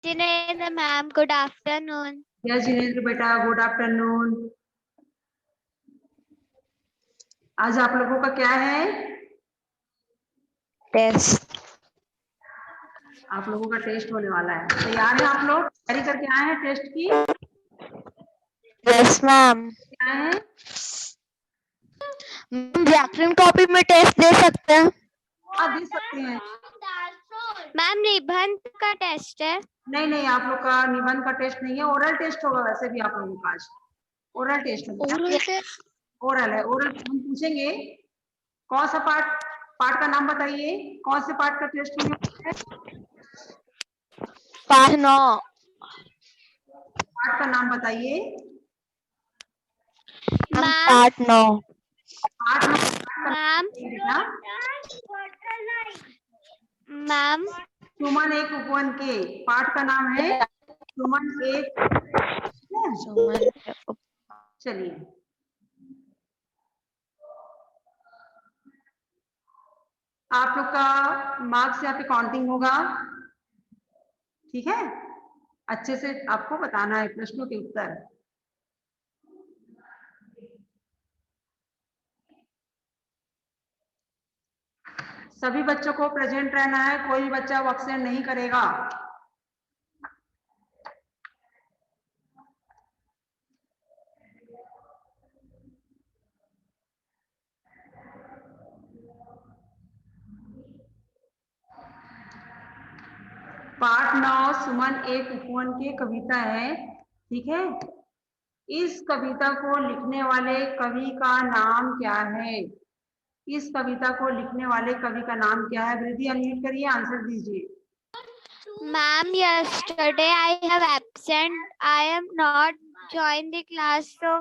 Jinendra ma'am, good afternoon. Yes, Jinendra बेटा, good afternoon. आज आप लोगों का क्या है? टेस्ट। आप लोगों का टेस्ट होने वाला है। तैयार हैं आप लोग? तैयारी करके आए हैं टेस्ट की? Yes ma'am. क्या है? व्याकरण कॉपी में टेस्ट दे सकते हैं? हाँ, दे सकते हैं। मैम निबंध का टेस्ट है। नहीं नहीं, आप लोग का निबंध का टेस्ट नहीं है, ओरल टेस्ट होगा। वैसे भी आप लोगों का आज ओरल टेस्ट है। ओरल है। ओरल हम पूछेंगे कौन सा पार्ट पार्ट का नाम बताइए। कौन से पार्ट का टेस्ट होने वाला है? पाठ 9। पार्ट का नाम बताइए। पाठ 9। पार्ट मैम बेटा, मैम सुमन एक उपवन के पाठ का नाम है सुमन एक। चलिए, आप लोग का मार्क्स यहाँ पे काउंटिंग होगा, ठीक है? अच्छे से आपको बताना है प्रश्नों के उत्तर। सभी बच्चों को प्रेजेंट रहना है, कोई भी बच्चा एब्सेंट नहीं करेगा। पाठ 9 सुमन एक उपवन की कविता है, ठीक है? इस कविता को लिखने वाले कवि का नाम क्या है? इस कविता को लिखने वाले कवि का नाम क्या है? वृद्धि अनम्यूट करिए, आंसर दीजिए। Ma'am, yesterday I have absent. I am not joined the class, so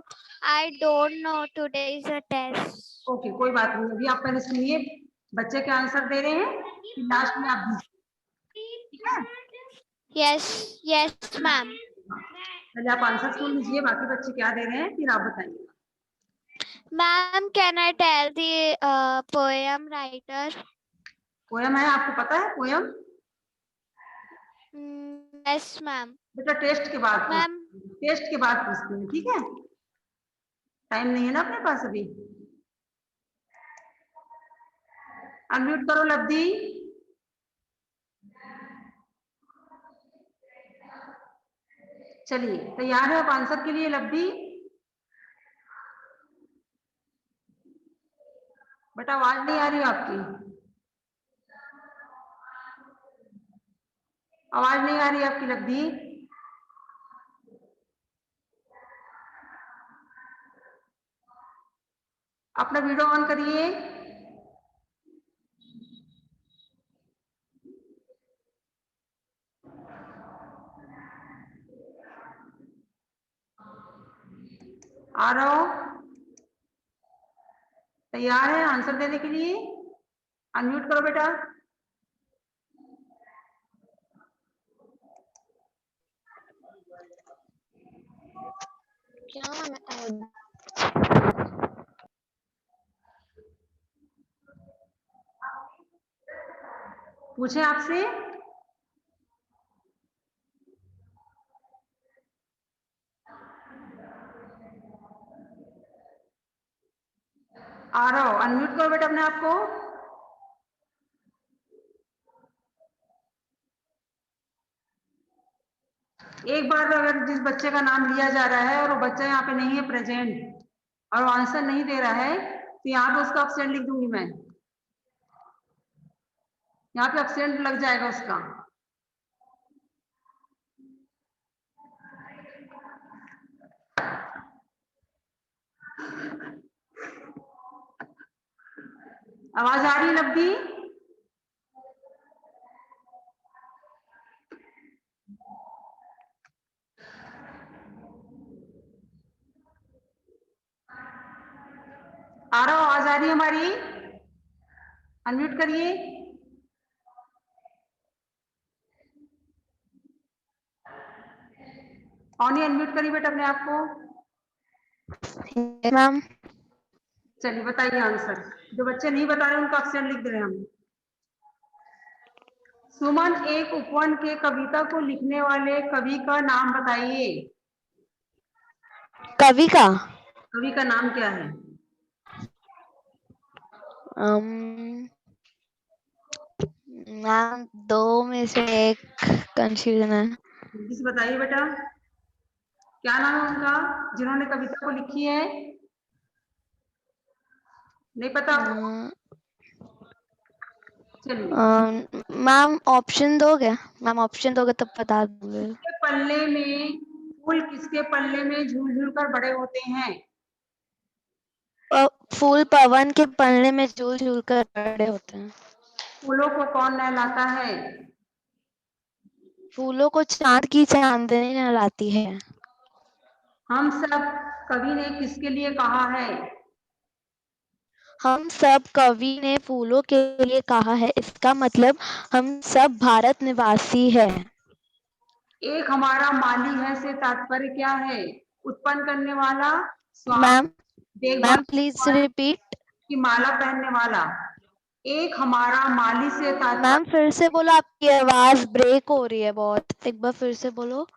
I don't know today is a test. Okay, कोई बात नहीं। अभी आप पहले सुनिए, बच्चे के आंसर दे रहे हैं, फिर लास्ट में आप दीजिए, ठीक है? Yes, ma'am. पहले आप आंसर सुन लीजिए, बाकी बच्चे क्या दे रहे हैं फिर आप बताइए। Ma'am, can I tell the poem writer? Poem है, आपको पता है पोयम? Yes, ma'am. बेटा टेस्ट के बाद मैम टेस्ट के बाद पूछते हैं, ठीक है? टाइम नहीं है ना अपने पास अभी। अनम्यूट करो लब्धि। चलिए, तैयार है आप आंसर के लिए लब्धि? बेटा आवाज नहीं आ रही आपकी, आवाज नहीं आ रही आपकी लब्धि। अपना वीडियो ऑन करिए। आ रहा हो? तैयार है आंसर देने के लिए? अनम्यूट करो बेटा। पूछे आपसे? आ रहा हो? अनम्यूट करो बेटा अपने आप को। एक बार अगर जिस बच्चे का नाम लिया जा रहा है और वो बच्चा यहाँ पे नहीं है प्रेजेंट और वो आंसर नहीं दे रहा है, तो यहाँ पे उसका एब्सेंट लिख दूंगी मैं। यहाँ पे एब्सेंट लग जाएगा उसका। आवाज आ रही है लब्धि? आ रहा हो? आवाज आ रही है हमारी? अनम्यूट करिए। ऑन अनम्यूट करिए बेटा अपने आप को। मैम चलिए बताइए आंसर। जो बच्चे नहीं बता रहे उनका एब्सेंट लिख दे रहे हैं हम। सुमन एक उपवन के कविता को लिखने वाले कवि का नाम बताइए। कवि का कवि का नाम क्या है? मैम दो में से एक कंफ्यूजन है। जल्दी से बताइए बेटा, क्या नाम है उनका जिन्होंने कविता को लिखी है? नहीं पता आपको? चलिए, मैम ऑप्शन दोगे? मैम ऑप्शन दोगे तब बता दूंगी। किसके पल्ले में फूल किसके पल्ले में झूल झूल कर बड़े होते हैं? फूल पवन के पलने में झूल झूल कर बड़े होते हैं। फूलों को कौन नहलाता है? फूलों को चांद की चांदनी नहलाती है। हम सब कवि ने किसके लिए कहा है? हम सब कवि ने फूलों के लिए कहा है, इसका मतलब हम सब भारत निवासी हैं। एक हमारा माली है से तात्पर्य क्या है? उत्पन्न करने वाला, स्वामी, मैम देखभाल मैम करने प्लीज वाला रिपीट। कि माला पहनने वाला? एक हमारा माली से मैम तात्पर्य। फिर से बोलो, आपकी आवाज ब्रेक हो रही है बहुत, एक बार फिर से बोलो।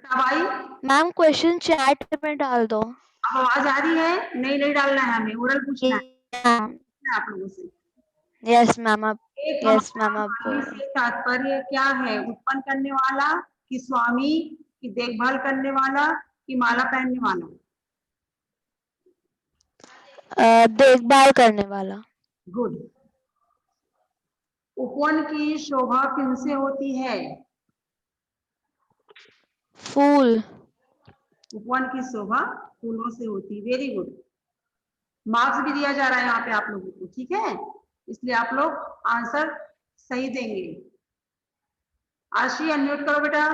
भाई, मैम क्वेश्चन चैट में डाल दो। अब आवाज आ रही है? नहीं, नहीं डालना है, हमें ओरल पूछना है आप लोगों से। यस मैम अब एक यस हमारा मैम अब माली से तात्पर्य क्या है? उत्पन्न करने वाला कि स्वामी की देखभाल करने वाला कि माला पहनने वाला? देखभाल करने वाला। गुड। उपवन की शोभा किनसे होती है? फूल। उपवन की शोभा फूलों से होती है। Very good. मार्क्स भी दिया जा रहा है यहाँ पे आप लोगों को, ठीक है? इसलिए आप लोग आंसर सही देंगे। आशी अनम्यूट करो बेटा।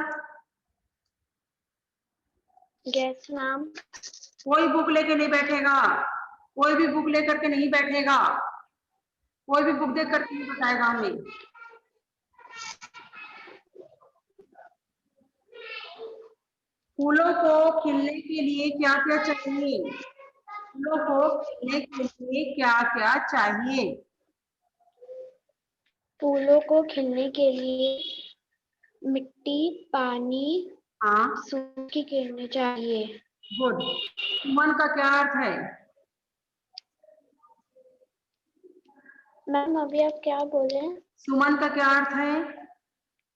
Yes ma'am. कोई बुक लेके नहीं बैठेगा, कोई भी बुक लेकर के नहीं बैठेगा, कोई भी बुक देख करके नहीं बताएगा हमें। फूलों को खिलने के लिए क्या क्या चाहिए? फूलों को खिलने के लिए क्या क्या चाहिए? फूलों को खिलने के लिए मिट्टी, पानी, हाँ, सूरज की किरणें चाहिए। गुड। सुमन का क्या अर्थ है? मैम अभी आप क्या बोले हैं? सुमन का क्या अर्थ है?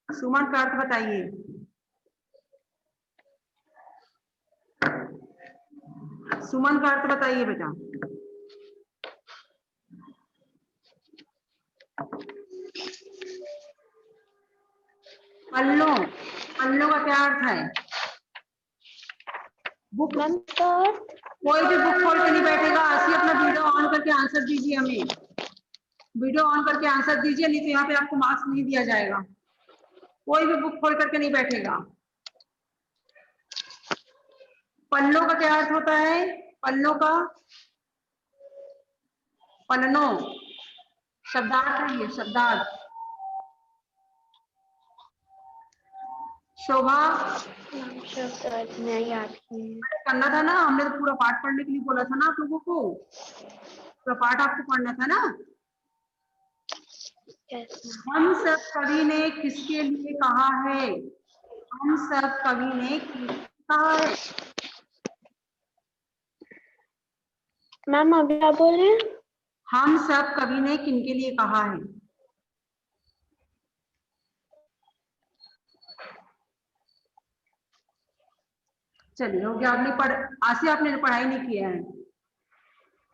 सुमन का अर्थ बताइए। सुमन का अर्थ बताइए बेटा। पल्लों, पल्लों का क्या अर्थ है? बुक। मैम तो कोई भी बुक खोल के नहीं बैठेगा। आशी अपना वीडियो ऑन करके आंसर दीजिए हमें। वीडियो ऑन करके आंसर दीजिए, नहीं तो यहाँ पे आपको मार्क्स नहीं दिया जाएगा। कोई भी बुक खोल करके नहीं बैठेगा। पल्लों का क्या अर्थ होता है? पल्लों का, पन्नों, शब्दार्थ है ये, शब्दार्थ। शोभा शब्द नहीं आती। करना था ना, हमने तो पूरा पाठ पढ़ने के लिए बोला था ना आप लोगों को। पूरा पाठ आपको पढ़ना था ना। हम सब कवि ने किसके लिए कहा है? हम सब कवि ने किसके कहा है? मैम अभी आप बोल रहे हैं? हम सब कवि ने किनके लिए कहा है? चलिए हो गया। आपने आसे आपने पढ़ाई नहीं किया है।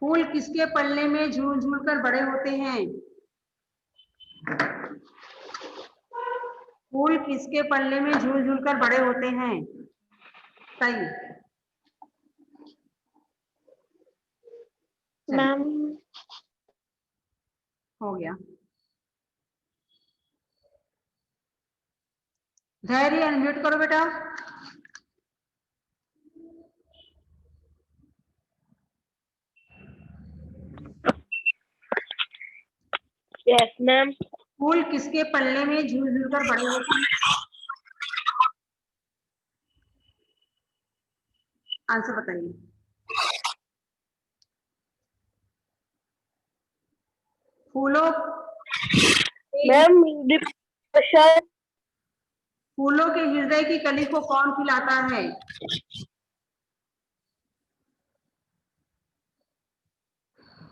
फूल किसके पल्ले में झूल झूल कर बड़े होते हैं? फूल किसके पल्ले में झूल झूल कर बड़े होते हैं? सही। मैम हो गया। धैर्य अनम्यूट करो बेटा। Yes ma'am. फूल किसके पल्ले में झूल झूल कर बड़े होते हैं? आंसर बताइए। फूलों मैम फूलों के हृदय की कली को कौन खिलाता है?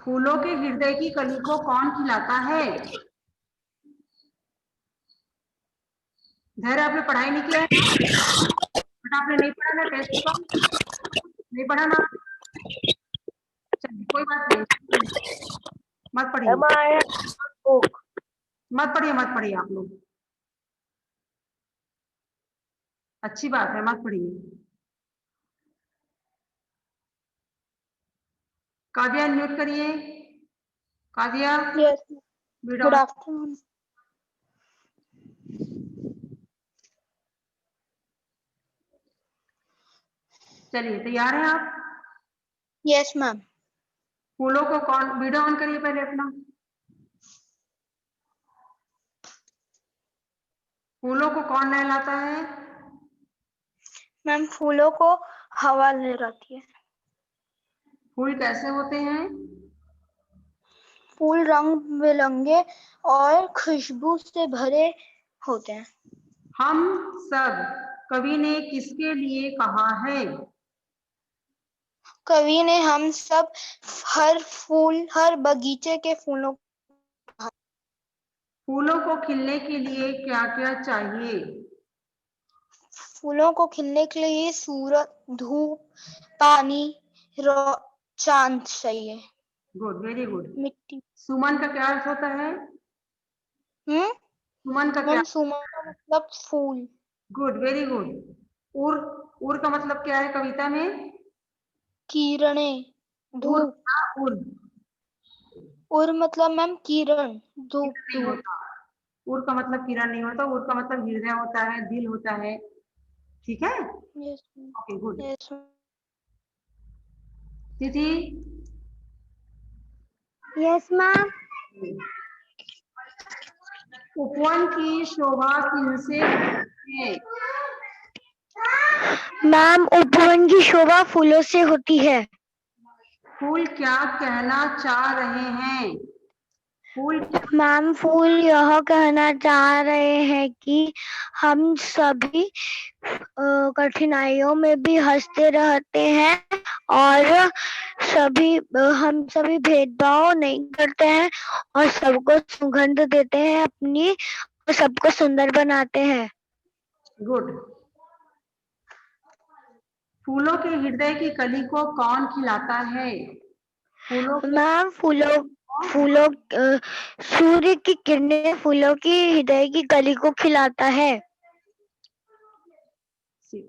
फूलों के हृदय की कली को कौन खिलाता है? धैर्य, आपने पढ़ाई नहीं किया है ना? बट आपने नहीं पढ़ा ना टेस्ट का? नहीं पढ़ा ना? चलिए कोई बात नहीं, मत पढ़िए, मत पढ़िए, मत पढ़िए आप लोग, अच्छी बात है, मत पढ़िए। काव्या म्यूट करिए। Kavya, video good on. Afternoon. चलिए तैयार हैं आप? Yes ma'am. फूलों को कौन, वीडियो ऑन करिए पहले अपना। फूलों को कौन नहलाता है? मैम फूलों को हवा ले रहती है। फूल कैसे होते हैं? फूल रंग बिरंगे और खुशबू से भरे होते हैं। हम सब कवि ने किसके लिए कहा है? कवि ने हम सब हर बगीचे के फूलों। फूलों को खिलने के लिए क्या क्या चाहिए? फूलों को खिलने के लिए सूरज, धूप, पानी, चांद चाहिए। Good, very good. मिट्टी। सुमन का क्या अर्थ होता है? सुमन का क्या? मैम सुमन का मतलब फूल। Good, very good. उर, उर का मतलब क्या है कविता में? किरणें, उर धूप। ना उर, और मतलब मैम किरण, धूप किरण नहीं धूप। होता। उर का मतलब किरण नहीं होता, उर का मतलब हृदय होता है, दिल होता है। ठीक है, यस ओके गुड। यस। तिथि, यस मैम। उपवन की शोभा किनसे बढ़ती है? मैम उपवन की शोभा फूलों से होती है। फूल क्या कहना चाह रहे हैं? फूल क्या? मैम फूल यह कहना चाह रहे हैं कि हम सभी कठिनाइयों में भी हंसते रहते हैं और हम सभी भेदभाव नहीं करते हैं और सबको सुगंध देते हैं अपनी और सबको सुंदर बनाते हैं। गुड। फूलों के हृदय की कली को कौन खिलाता है? फूलों के मैम फूलों सूर्य की किरणें फूलों की हृदय की कली को खिलाता है। 6।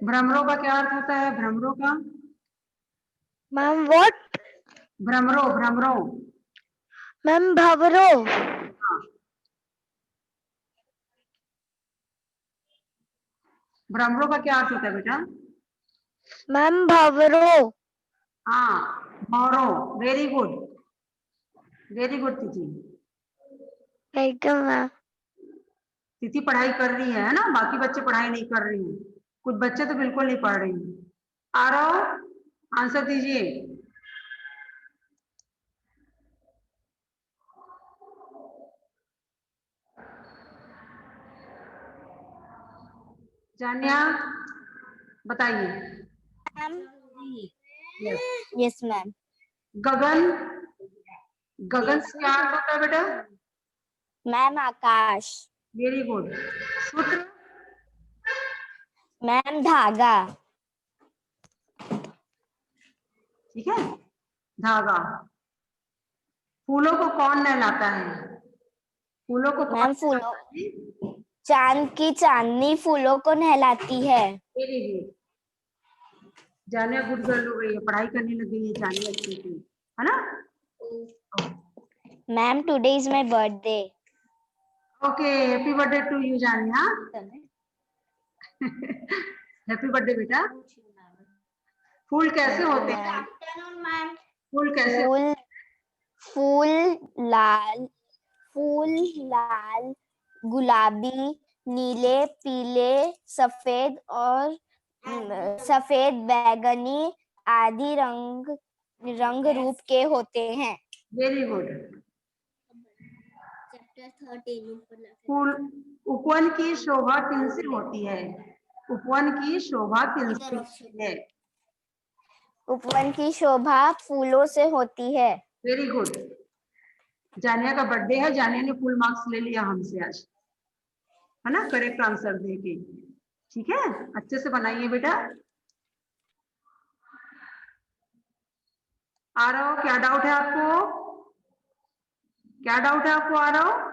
भ्रमरों का क्या अर्थ होता है? भ्रमरों का? Ma'am what? भ्रमरों, भ्रमरों। मैम भंवरों। हाँ, भ्रमरों का क्या अर्थ होता है बेटा? मैम भंवरों। हाँ, भौरों। Very good, very good Tithi. Thank you ma'am. Tithi पढ़ाई कर रही है ना? बाकी बच्चे पढ़ाई नहीं कर रही हैं, कुछ बच्चे तो बिल्कुल नहीं पढ़ रही हैं। आ रहा हो, आंसर दीजिए। जान्या बताइए। यस। Yes ma'am. गगन, गगन से क्या अर्थ होता है बेटा? मैम आकाश। Very good. सूत्र? मैम धागा। ठीक है, धागा। फूलों को कौन नहलाता है? फूलों को कौन मैम फूलों, नहलाता है? चांद की चांदनी फूलों को नहलाती है। Very good. जानिया गुड गर्ल हो गई है, पढ़ाई करने लग गई है जानिया अच्छे से, है ना? Ma'am today is my birthday. Okay, happy birthday to you Jania. Happy birthday बेटा। फूल कैसे होते हैं? फूल कैसे? फूल फूल लाल फूल लाल, गुलाबी, नीले, पीले, सफेद और सफेद, बैगनी आदि रंग रूप के होते हैं। Very good. फूल उपवन की शोभा किनसे होती है? उपवन की शोभा किनसे होती है? उपवन की शोभा फूलों से होती है। Very good. जानिया का बर्थडे है, जानिया ने फुल मार्क्स ले लिया हमसे आज, है ना, करेक्ट आंसर देके। ठीक है, अच्छे से बनाइए बेटा। आ रहा हो, क्या डाउट है आपको? क्या डाउट है आपको? आ रहा हो?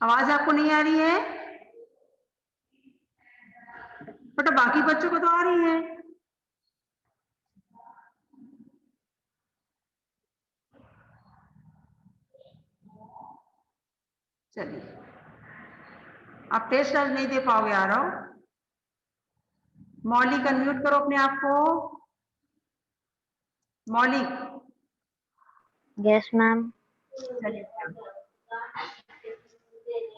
आवाज आपको नहीं आ रही है? बट बाकी बच्चों को तो आ रही है। चलिए, आप टेस्ट आज नहीं दे पाओगे। आ रहा हो? मौलिक अनम्यूट करो अपने आप को। मौलिक। Yes ma'am. चलिए,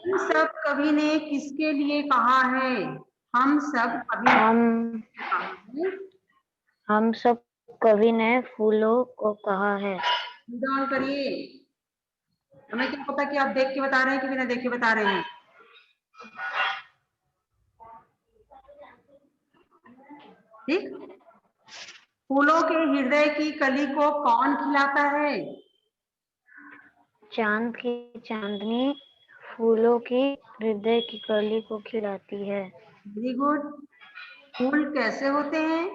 हम सब कवि ने किसके लिए कहा है? हम सब कवि ने हम कहा है। हम सब कवि ने फूलों को कहा है। ऑन करिए। हमें क्या पता कि आप देख के बता रहे हैं कि बिना देख के बता रहे हैं। ठीक। फूलों के हृदय की कली को कौन खिलाता है? चांद की चांदनी फूलों की हृदय की कली को खिलाती है। Very good. फूल कैसे होते हैं?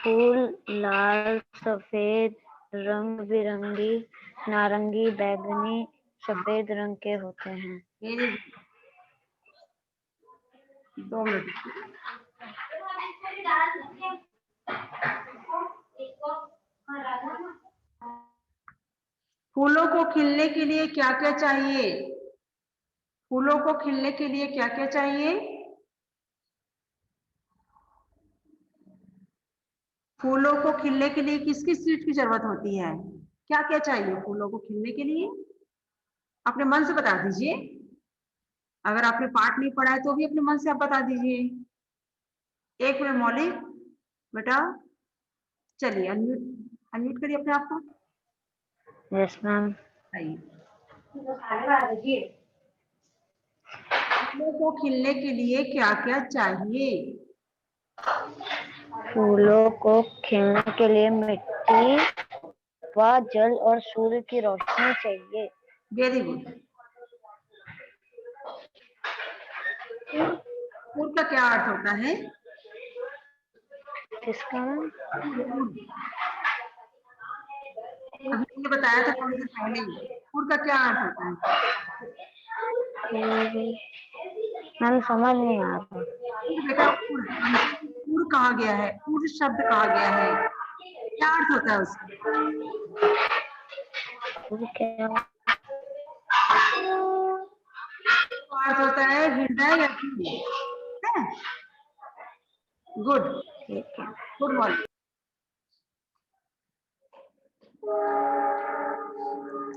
फूल लाल, सफेद, रंग बिरंगी, नारंगी, बैंगनी, सफेद रंग के होते हैं। Very good. 2 मिनट। फूलों को खिलने के लिए क्या क्या चाहिए? फूलों को खिलने के लिए क्या क्या चाहिए? फूलों को खिलने के लिए किस किस चीज की जरूरत होती है? क्या क्या चाहिए फूलों को खिलने के लिए? अपने मन से बता दीजिए। अगर आपने पाठ नहीं पढ़ा है तो भी अपने मन से आप बता दीजिए। एक मिनट मौलिक बेटा। चलिए, अनम्यूट अनम्यूट करिए अपने आप को। Yes ma'am. फूलों को खिलने के लिए क्या क्या चाहिए? फूलों को खिलने के लिए मिट्टी व जल और सूर्य की रोशनी चाहिए। Very good. फूल का क्या अर्थ होता है? किसका मैम? अभी मैंने बताया था थोड़ी देर पहले। फूल का क्या अर्थ होता है? मैम समझ नहीं आ रहा। बेटा फूल कहा गया है, फूल शब्द कहा गया है, क्या अर्थ होता है उसका? क्या? अर्थ होता है हृदय या दिल। गुड। ठीक है। Good morning.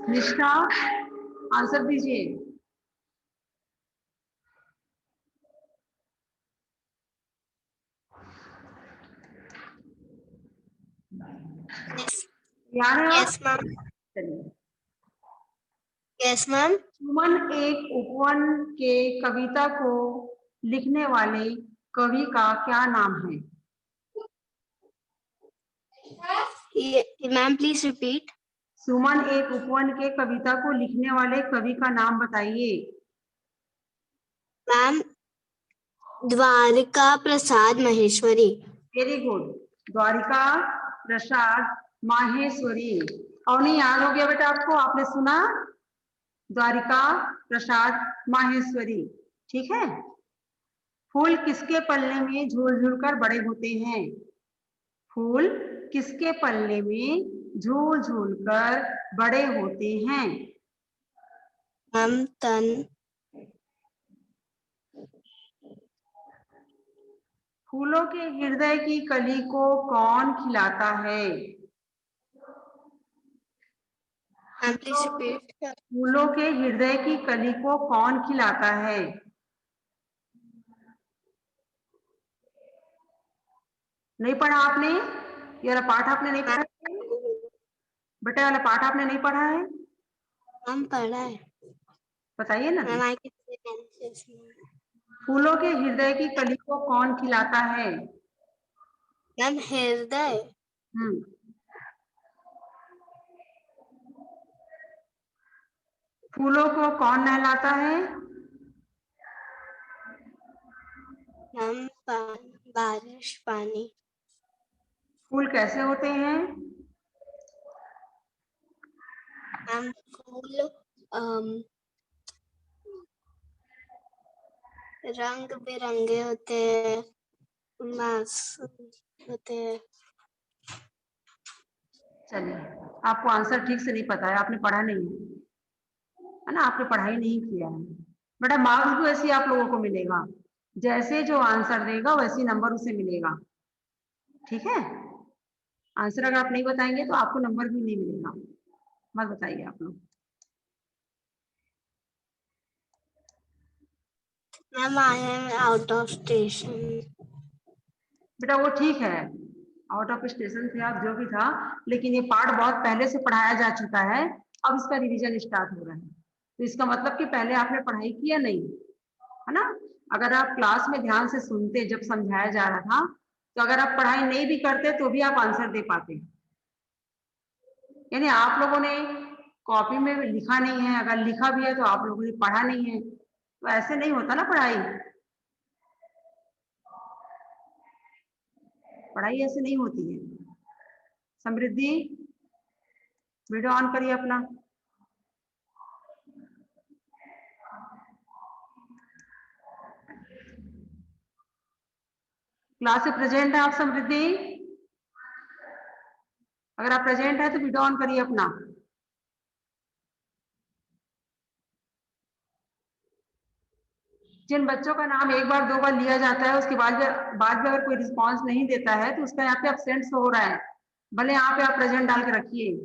निष्ठा, आंसर दीजिए। याद है आप? Yes ma'am. चलिए। Yes ma'am. सुमन एक उपवन के कविता को लिखने वाले कवि का क्या नाम है? Ma'am please repeat. सुमन एक उपवन के कविता को लिखने वाले कवि का नाम बताइए। Ma'am Dwarika Prasad Maheshwari. Very good. Dwarika Prasad Maheshwari. और नहीं याद हो गया बेटा आपको? आपने सुना द्वारिका प्रसाद माहेश्वरी। ठीक है। फूल किसके पल्ले में झूल झूल कर बड़े होते हैं? फूल किसके पल्ले में झूल झूल कर बड़े होते हैं? मैम तन। फूलों के हृदय की कली को कौन खिलाता है? Ma'am please repeat. फूलों के हृदय की कली को कौन खिलाता है? नहीं पढ़ा आपने? ये वाला पाठ आपने नहीं पढ़ा? बेटा वाला पाठ आपने नहीं पढ़ा है? हम पढ़ा है। बताइए ना। Ma'am I can. फूलों के हृदय की कली को कौन खिलाता है? मैम हृदय। हम्म। फूलों को कौन नहलाता है? मैम बारिश पानी। फूल कैसे होते हैं? मैम फूल रंग बिरंगे होते हैं, मासूम होते हैं। चलिए, आपको आंसर ठीक से नहीं पता है, आपने पढ़ा नहीं है ना, आपने पढ़ाई नहीं किया है। बेटा मार्क्स भी वैसे ही आप लोगों को मिलेगा, जैसे जो आंसर देगा वैसे नंबर उसे मिलेगा, ठीक है। आंसर अगर आप नहीं बताएंगे तो आपको नंबर भी नहीं मिलेगा। मत बताइए आप लोग। Ma'am I am out of station. बेटा वो ठीक है, आउट ऑफ स्टेशन थे आप, जो भी था, लेकिन ये पार्ट बहुत पहले से पढ़ाया जा चुका है, अब इसका रिवीजन स्टार्ट हो रहा है, तो इसका मतलब कि पहले आपने पढ़ाई किया नहीं है ना। अगर आप क्लास में ध्यान से सुनते जब समझाया जा रहा था, तो अगर आप पढ़ाई नहीं भी करते तो भी आप आंसर दे पाते। यानी आप लोगों ने कॉपी में लिखा नहीं है, अगर लिखा भी है तो आप लोगों ने पढ़ा नहीं है, तो ऐसे नहीं होता ना पढ़ाई। पढ़ाई ऐसे नहीं होती है। समृद्धि, वीडियो ऑन करिए अपना। क्लास में प्रेजेंट है आप समृद्धि? अगर आप प्रेजेंट है तो वीडियो ऑन करिए अपना। जिन बच्चों का नाम एक बार दो बार लिया जाता है, उसके बाद भी अगर कोई रिस्पांस नहीं देता है तो उसका यहाँ पे एब्सेंट हो रहा है, भले यहाँ पे आप प्रेजेंट डाल के रखिए,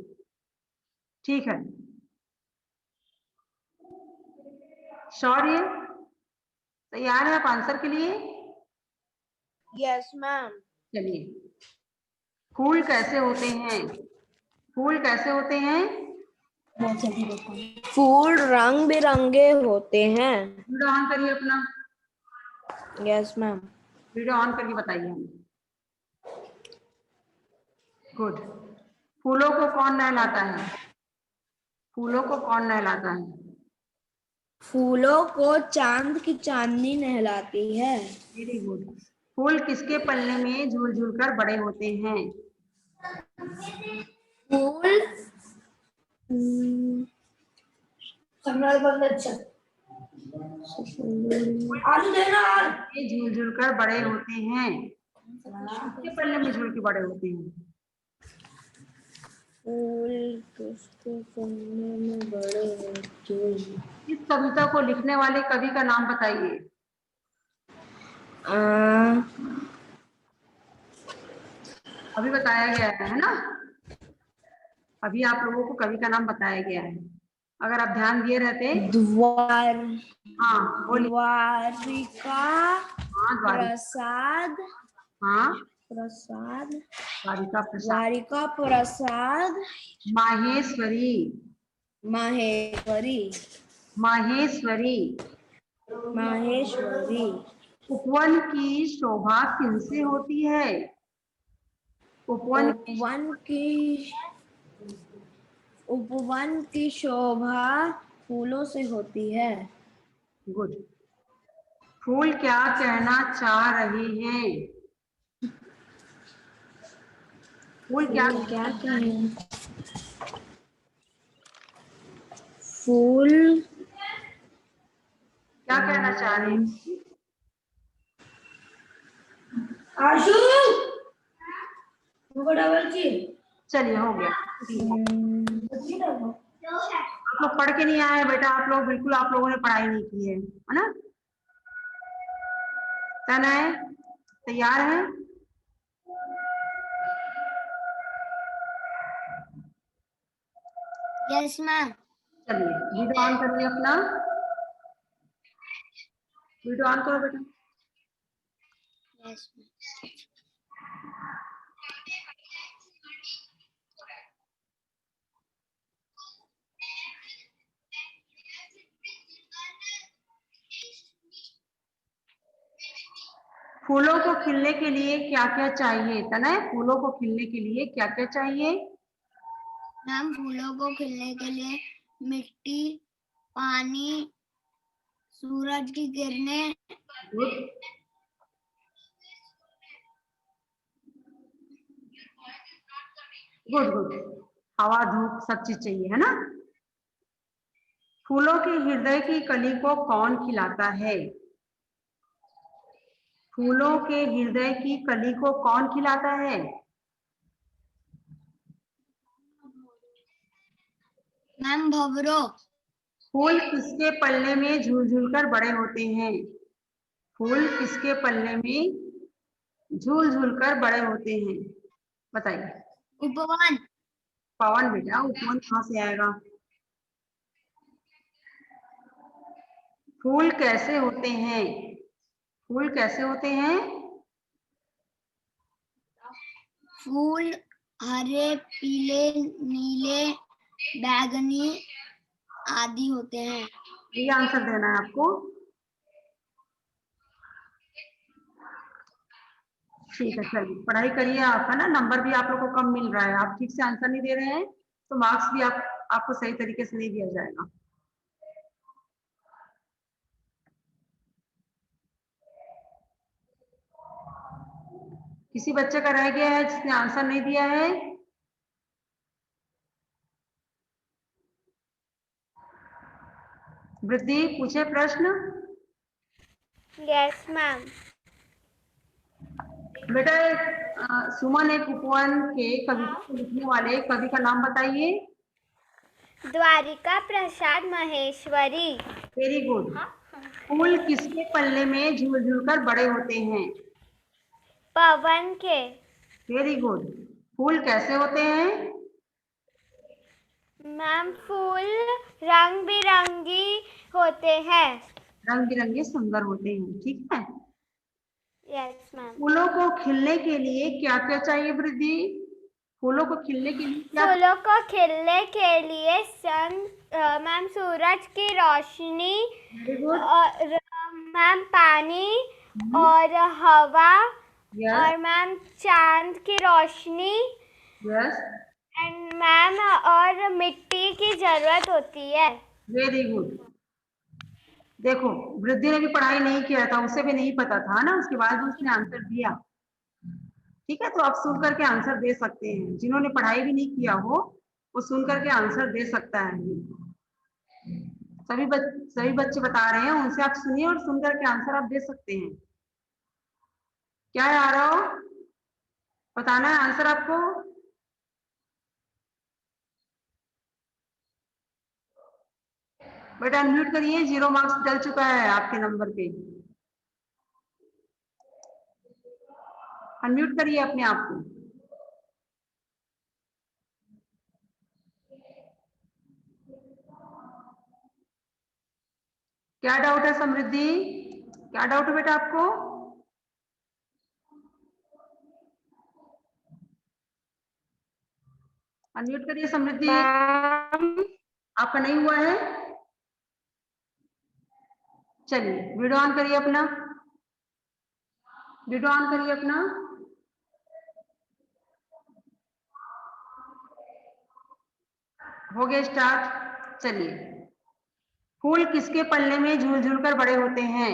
ठीक है। शौर्य, तैयार है आप आंसर के लिए? Yes ma'am. चलिए, फूल कैसे होते हैं? फूल कैसे होते हैं? फूल रंग बिरंगे होते हैं। वीडियो ऑन करिए अपना। Yes ma'am. वीडियो ऑन करके बताइए हमें। गुड। फूलों को कौन नहलाता है? फूलों को कौन नहलाता है? फूलों को चांद की चांदनी नहलाती है। Very good. फूल किसके पल्ले में झूल झूल कर बड़े होते हैं? फूल आलू देना। ये झूल झूल कर बड़े होते हैं। किसके पल्ले में झूल के बड़े होते हैं? फूल किसके पन्ने में बड़े होते हैं? इस कविता को लिखने वाले कवि का नाम बताइए। अभी बताया गया है ना, अभी आप लोगों को कवि का नाम बताया गया है, अगर आप ध्यान दिए रहते। हाँ बोलिए। द्वारिका हाँ प्रसाद। हाँ, प्रसाद। द्वारिका प्रसाद। द्वारिका प्रसाद माहेश्वरी। माहेश्वरी। माहेश्वरी। माहेश्वरी। उपवन की शोभा किनसे होती है? उपवन उपवन की शोभा फूलों से होती है। गुड। फूल क्या कहना चाह रहे हैं? फूल क्या कहें? फूल क्या कहना चाह रहे हैं? आशु चलिए हो गया। आप लोग पढ़ के नहीं आए बेटा, आप लोग बिल्कुल, आप लोगों ने पढ़ाई नहीं की है ना। तनय, तैयार है? Yes ma'am. चलिए वीडियो ऑन करिए अपना। वीडियो ऑन करो बेटा। Yes ma'am. फूलों को खिलने के लिए क्या क्या चाहिए तनय? फूलों को खिलने के लिए क्या क्या चाहिए? मैम फूलों को खिलने के लिए मिट्टी, पानी, सूरज की किरणें, गुड गुड गुड, हवा धूप सब चीज चाहिए, है ना। फूलों के हृदय की कली को कौन खिलाता है? फूलों के हृदय की कली को कौन खिलाता है? मैम भंवरों। फूल किसके पल्ले में झूल झूल कर बड़े होते हैं? फूल किसके पल्ले में झूल झूल कर बड़े होते हैं? बताइए। उपवन। पवन बेटा, उपवन कहाँ से आएगा? फूल कैसे होते हैं? फूल कैसे होते हैं? फूल हरे, पीले, नीले, बैगनी आदि होते हैं। ये आंसर देना है आपको। ठीक है, चलिए पढ़ाई करिए आप, है ना। नंबर भी आप लोग को कम मिल रहा है, आप ठीक से आंसर नहीं दे रहे हैं तो मार्क्स भी आपको सही तरीके से नहीं दिया जाएगा। किसी बच्चे का रह गया है जिसने आंसर नहीं दिया है? वृद्धि पूछे प्रश्न। Yes ma'am. बेटा सुमन एक उपवन के कविता को लिखने वाले कवि का नाम बताइए। द्वारिका प्रसाद महेश्वरी। Very good. फूल किसके पल्ले में झूल झूल कर बड़े होते हैं? पवन के। Very good. फूल कैसे होते हैं? मैम फूल रंग बिरंगी होते हैं। रंग बिरंगे सुंदर होते हैं, ठीक है। Yes ma'am. फूलों को खिलने के लिए क्या क्या चाहिए वृद्धि? फूलों को खिलने के लिए क्या? फूलों को खिलने के लिए मैम सूरज की रोशनी, वेरी गुड। और मैम पानी और हवा, यस और मैम चांद की रोशनी, यस। एंड मैम और मिट्टी की जरूरत होती है। Very good. देखो वृद्धि ने भी पढ़ाई नहीं किया था, उसे भी नहीं पता था ना, उसके बाद भी उसने आंसर दिया। ठीक है, तो आप सुन करके आंसर दे सकते हैं। जिन्होंने पढ़ाई भी नहीं किया हो वो सुन करके आंसर दे सकता है। सभी बच्चे बता रहे हैं, उनसे आप सुनिए और सुन करके आंसर आप दे सकते हैं। क्या है आ रहा हो बताना है आंसर आपको। बेटा अनम्यूट करिए, 0 मार्क्स डल चुका है आपके नंबर पे। अनम्यूट करिए अपने आप को। क्या डाउट है समृद्धि? क्या डाउट है बेटा आपको? अनम्यूट करिए समृद्धि। आपका नहीं हुआ है? चलिए वीडियो ऑन करिए अपना, वीडियो ऑन करिए अपना। हो गया स्टार्ट। चलिए, फूल किसके पल्ले में झूल झूल कर बड़े होते हैं?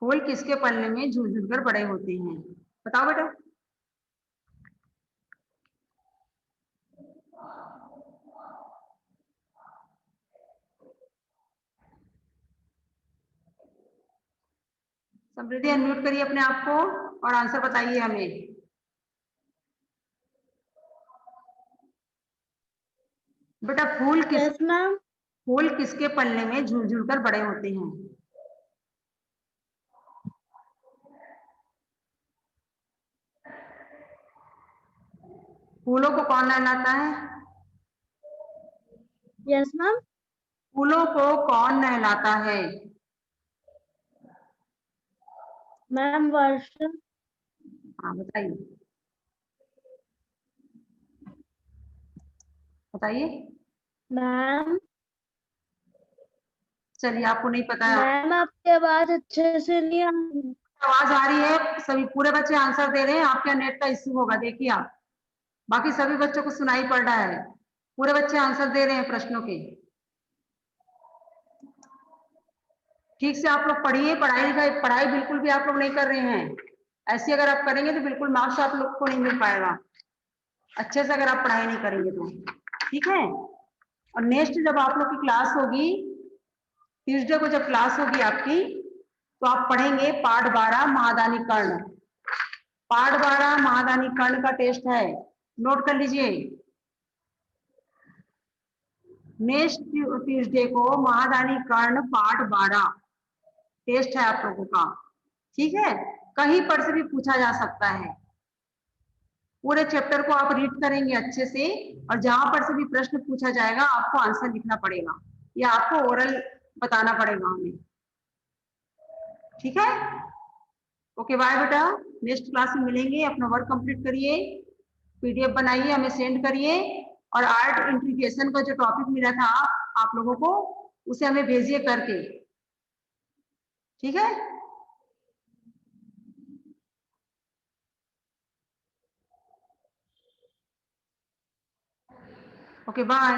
फूल किसके पल्ले में झूल झूल कर बड़े होते हैं? बताओ बेटा। समृद्धि अनम्यूट करिए अपने आप को और आंसर बताइए हमें। बेटा फूल किसके पल्ले में झूल झूल कर बड़े होते हैं? फूलों को कौन नहलाता है? Yes ma'am. फूलों को कौन नहलाता है? मैम वर्षा। हाँ बताइए, बताइए। मैम चलिए आपको नहीं पता है। मैम आपकी आवाज अच्छे से नहीं आ रही। आवाज आ रही है? सभी पूरे बच्चे आंसर दे रहे हैं, आपके नेट का इश्यू होगा, देखिए आप। बाकी सभी बच्चों को सुनाई पड़ रहा है, पूरे बच्चे आंसर दे रहे हैं प्रश्नों के। ठीक से आप लोग पढ़िए, पढ़ाई बिल्कुल भी आप लोग नहीं कर रहे हैं। ऐसे अगर आप करेंगे तो बिल्कुल मार्क्स आप लोग को नहीं मिल पाएगा, अच्छे से अगर आप पढ़ाई नहीं करेंगे तो। ठीक है, और नेक्स्ट जब आप लोग की क्लास होगी, ट्यूसडे को जब क्लास होगी आपकी, तो आप पढ़ेंगे पाठ 12 महादानी कर्ण। पाठ 12 महादानी कर्ण का टेस्ट है, नोट कर लीजिए। नेक्स्ट ट्यूसडे को महादानी कर्ण पाठ 12 टेस्ट है आप लोगों का। ठीक है, कहीं पर से भी पूछा जा सकता है। पूरे चैप्टर को आप रीड करेंगे अच्छे से, और जहां पर से भी प्रश्न पूछा जाएगा आपको आंसर लिखना पड़ेगा, या आपको ओरल बताना पड़ेगा हमें। ठीक है, ओके बाय बेटा, नेक्स्ट क्लास में मिलेंगे। अपना वर्क कंप्लीट करिए, पीडीएफ बनाइए, हमें सेंड करिए, और आर्ट इंटीग्रेशन का जो टॉपिक मिला था आप लोगों को, उसे हमें भेजिए करके। ठीक है, ओके बाय।